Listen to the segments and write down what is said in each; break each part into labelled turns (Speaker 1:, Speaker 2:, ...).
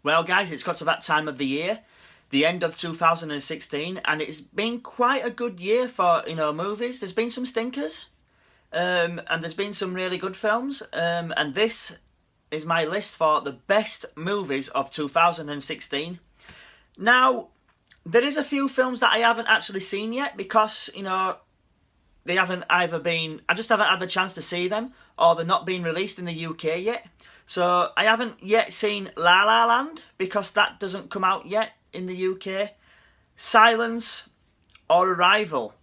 Speaker 1: Well guys, it's got to that time of the year, the end of 2016, and it's been quite a good year for, movies. There's been some stinkers, and there's been some really good films, and this is my list for the best movies of 2016. Now, there is a few films that I haven't actually seen yet because, they haven't either been, I just haven't had the chance to see them, or they're not being released in the UK yet. So I haven't yet seen La La Land because that doesn't come out yet in the UK. Silence or Arrival.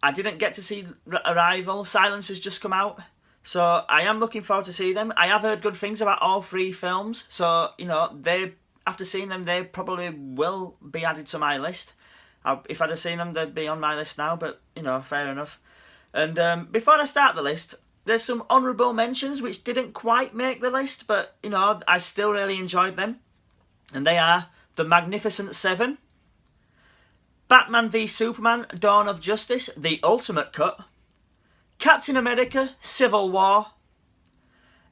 Speaker 1: I didn't get to see Arrival. Silence has just come out. So I am looking forward to see them. I have heard good things about all three films. So, after seeing them, they probably will be added to my list. If I'd have seen them, they'd be on my list now, but, fair enough. And before I start the list, there's some honourable mentions which didn't quite make the list, but, I still really enjoyed them. And they are The Magnificent Seven, Batman v Superman, Dawn of Justice, The Ultimate Cut, Captain America, Civil War,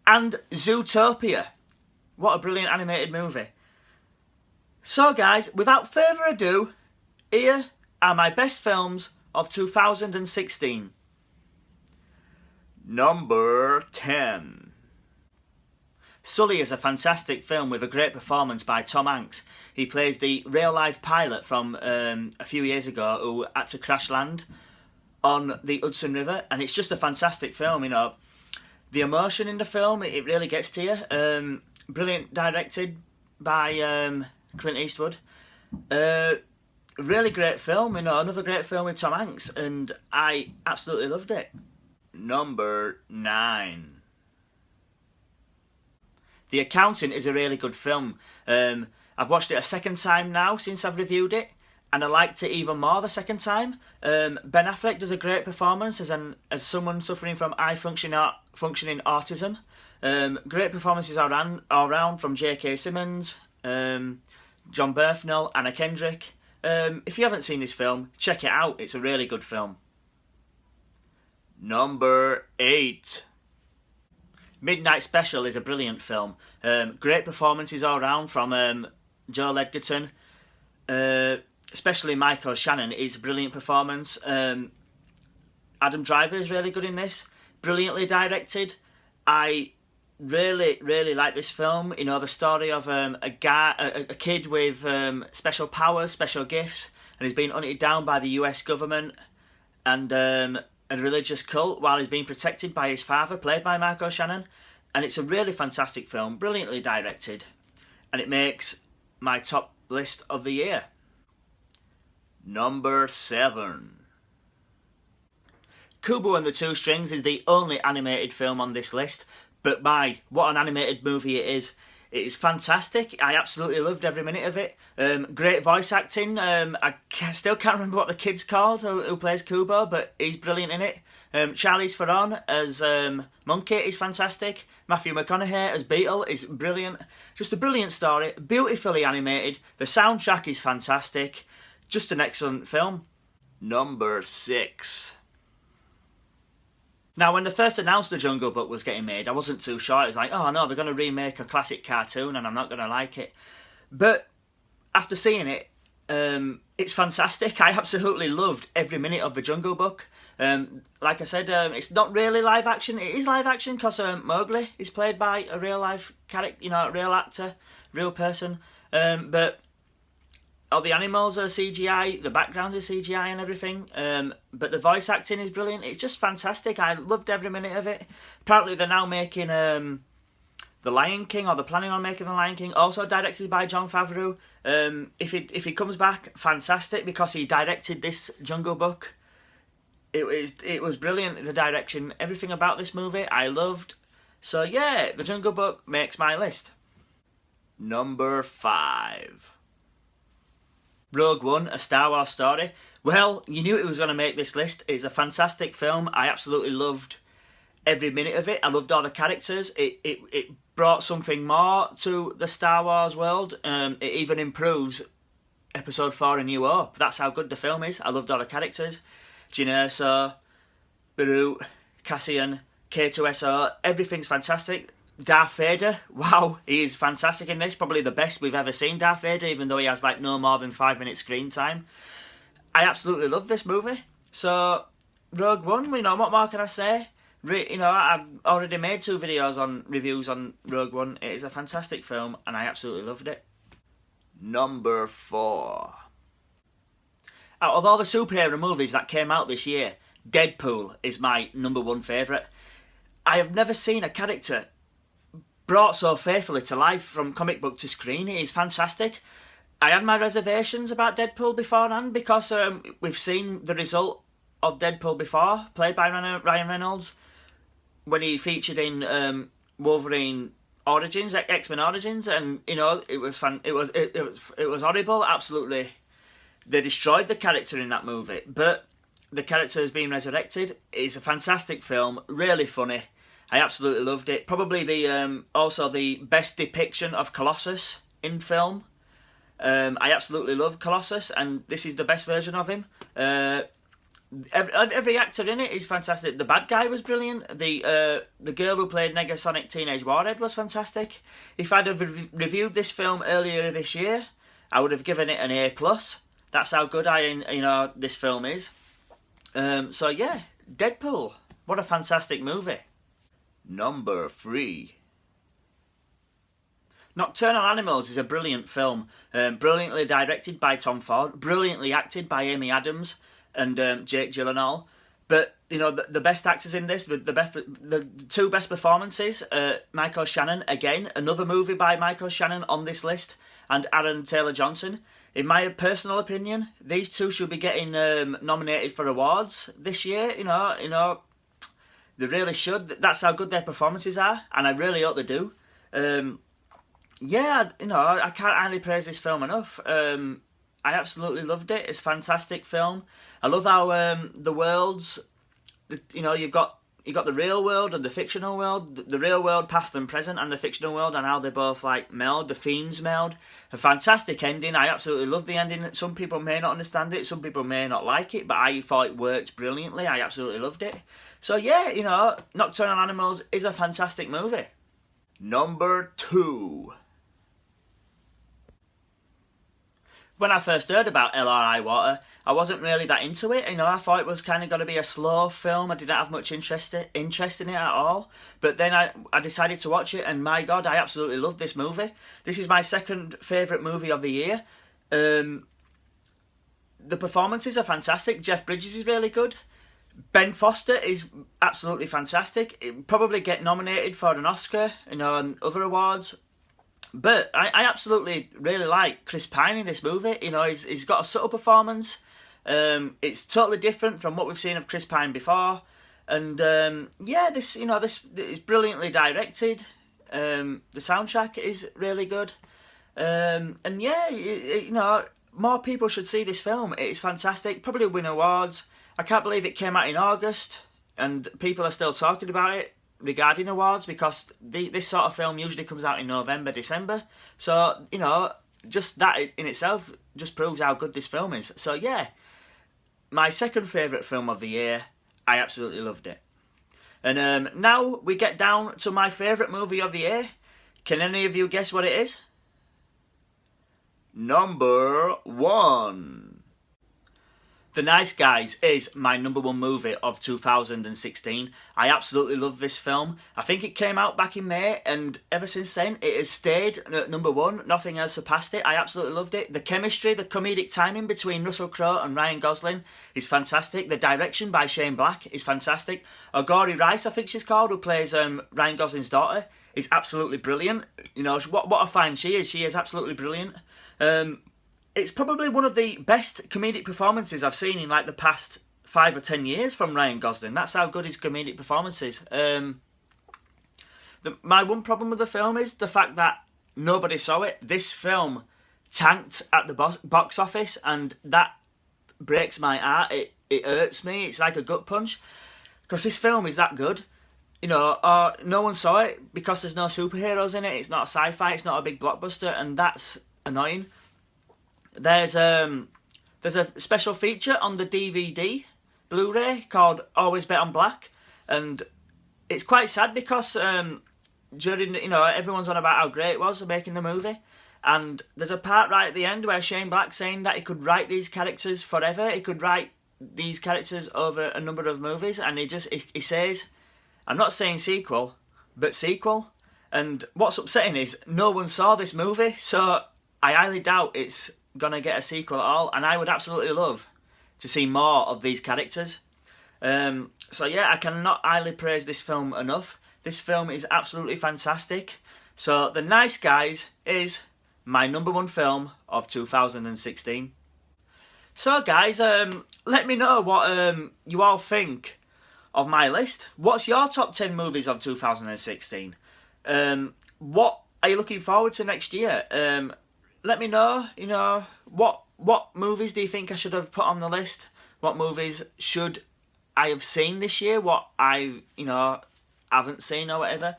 Speaker 1: and Zootopia. What a brilliant animated movie. So guys, without further ado, here are my best films of 2016. Number 10. Sully is a fantastic film with a great performance by Tom Hanks. He plays the real-life pilot from a few years ago who had to crash land on the Hudson River, and it's just a fantastic film, The emotion in the film, it really gets to you. Brilliant directed by Clint Eastwood. Really great film, another great film with Tom Hanks, and I absolutely loved it. Number 9. The Accountant is a really good film. I've watched it a second time now since I've reviewed it, and I liked it even more the second time. Ben Affleck does a great performance as someone suffering from high functioning autism. Great performances all round from J.K. Simmons, John Bernthal, Anna Kendrick. If you haven't seen this film, check it out. It's a really good film. Number 8. Midnight Special is a brilliant film. Great performances all round from Joel Edgerton. Especially Michael Shannon is a brilliant performance. Adam Driver is really good in this. Brilliantly directed. I really like this film. The story of a kid with special powers, special gifts, and he's been hunted down by the US government and a religious cult while he's being protected by his father, played by Michael Shannon. And it's a really fantastic film, brilliantly directed, and it makes my top list of the year. Number 7. Kubo and the Two Strings is the only animated film on this list, but what an animated movie it is. It is fantastic. I absolutely loved every minute of it. Great voice acting. Still can't remember what the kid's called who plays Kubo, but he's brilliant in it. Charlize Theron as Monkey is fantastic. Matthew McConaughey as Beetle is brilliant. Just a brilliant story, beautifully animated. The soundtrack is fantastic. Just an excellent film. Number 6. Now, when they first announced The Jungle Book was getting made, I wasn't too sure. It was like, oh no, they're going to remake a classic cartoon and I'm not going to like it. But after seeing it, it's fantastic. I absolutely loved every minute of The Jungle Book. Like I said, it's not really live action. It is live action because Mowgli is played by a real life character, a real actor, real person. But all the animals are CGI, the background is CGI and everything, but the voice acting is brilliant. It's just fantastic. I loved every minute of it. Apparently they're now making The Lion King, or they're planning on making The Lion King, also directed by Jon Favreau. If he comes back, fantastic, because he directed this Jungle Book. It was brilliant, the direction, everything about this movie I loved. So yeah, The Jungle Book makes my list. Number 5. Rogue One, A Star Wars Story. Well, you knew it was going to make this list. It's a fantastic film. I absolutely loved every minute of it. I loved all the characters. It brought something more to the Star Wars world. It even improves Episode 4 A New Hope. That's how good the film is. I loved all the characters. Jyn Erso, Beru, Cassian, K2SO, everything's fantastic. Darth Vader, wow, he is fantastic in this. Probably the best we've ever seen Darth Vader, even though he has like no more than 5 minutes screen time. I absolutely love this movie. So, Rogue One, you know, what more can I say? You know, I've already made 2 videos on reviews on Rogue One. It is a fantastic film, and I absolutely loved it. Number 4. Out of all the superhero movies that came out this year, Deadpool is my number 1 favourite. I have never seen a character brought so faithfully to life from comic book to screen. It is fantastic. I had my reservations about Deadpool beforehand because we've seen the result of Deadpool before, played by Ryan Reynolds, when he featured in Wolverine Origins, X-Men Origins, and you know it was fun. It was horrible. Absolutely, they destroyed the character in that movie. But the character has been resurrected. It's a fantastic film, really funny. I absolutely loved it. Probably the also the best depiction of Colossus in film. I absolutely love Colossus, and this is the best version of him. Every actor in it is fantastic. The bad guy was brilliant. The girl who played Negasonic Teenage Warhead was fantastic. If I'd have reviewed this film earlier this year, I would have given it an A+. That's how good this film is. So yeah, Deadpool. What a fantastic movie. Number 3. Nocturnal Animals is a brilliant film, brilliantly directed by Tom Ford, brilliantly acted by Amy Adams and Jake Gyllenhaal. But you know the best actors in this, the 2 best performances, Michael Shannon again, another movie by Michael Shannon on this list, and Aaron Taylor Johnson. In my personal opinion, these 2 should be getting nominated for awards this year. You know. They really should. That's how good their performances are, and I really hope they do. Yeah, you know, I can't highly praise this film enough. I absolutely loved it. It's a fantastic film. I love how the worlds, you know, you've got the real world and the fictional world. The real world, past and present, and the fictional world, and how they both like meld. The themes meld. A fantastic ending. I absolutely love the ending. Some people may not understand it. Some people may not like it, but I thought it worked brilliantly. I absolutely loved it. So yeah, you know, Nocturnal Animals is a fantastic movie. Number 2. When I first heard about LRI Water, I wasn't really that into it. You know, I thought it was kind of going to be a slow film. I didn't have much interest in it at all. But then I decided to watch it, and my God, I absolutely loved this movie. This is my 2nd favourite movie of the year. The performances are fantastic. Jeff Bridges is really good. Ben Foster is absolutely fantastic. He'll probably get nominated for an Oscar, you know, and other awards. But I absolutely really like Chris Pine in this movie. You know, he's got a subtle performance. It's totally different from what we've seen of Chris Pine before. And yeah, this is brilliantly directed. The soundtrack is really good. And yeah, you know, more people should see this film. It's fantastic. Probably win awards. I can't believe it came out in August and people are still talking about it regarding awards, because this sort of film usually comes out in November, December. So, you know, just that in itself just proves how good this film is. So yeah, my 2nd favourite film of the year. I absolutely loved it. And now we get down to my favourite movie of the year. Can any of you guess what it is? Number 1. The Nice Guys is my number 1 movie of 2016. I absolutely love this film. I think it came out back in May, and ever since then it has stayed at number 1. Nothing has surpassed it. I absolutely loved it. The chemistry, the comedic timing between Russell Crowe and Ryan Gosling is fantastic. The direction by Shane Black is fantastic. Ogori Rice, I think she's called, who plays Ryan Gosling's daughter, is absolutely brilliant. You know, what I find she is absolutely brilliant. It's probably one of the best comedic performances I've seen in like the past 5 or 10 years from Ryan Gosling. That's how good his comedic performance is. My one problem with the film is the fact that nobody saw it. This film tanked at the box office, and that breaks my heart. It hurts me. It's like a gut punch, because this film is that good. You know, no one saw it because there's no superheroes in it. It's not a sci-fi. It's not a big blockbuster, and that's annoying. There's a special feature on the DVD Blu-ray called Always Bet on Black, and it's quite sad because during, you know, everyone's on about how great it was making the movie. And there's a part right at the end where Shane Black's saying that he could write these characters forever. He could write these characters over a number of movies. And he says, I'm not saying sequel, but sequel. And what's upsetting is no one saw this movie. So I highly doubt it's going to get a sequel at all. And I would absolutely love to see more of these characters. So yeah, I cannot highly praise this film enough. This film is absolutely fantastic. So The Nice Guys is my #1 film of 2016. So guys, let me know what you all think of my list. What's your top 10 movies of 2016? What are you looking forward to next year? Let me know, you know, what movies do you think I should have put on the list? What movies should I have seen this year? What I, you know, haven't seen or whatever.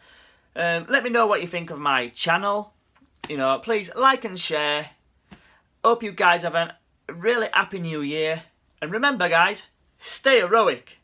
Speaker 1: Let me know what you think of my channel. You know, please like and share. Hope you guys have a really happy new year. And remember guys, stay heroic.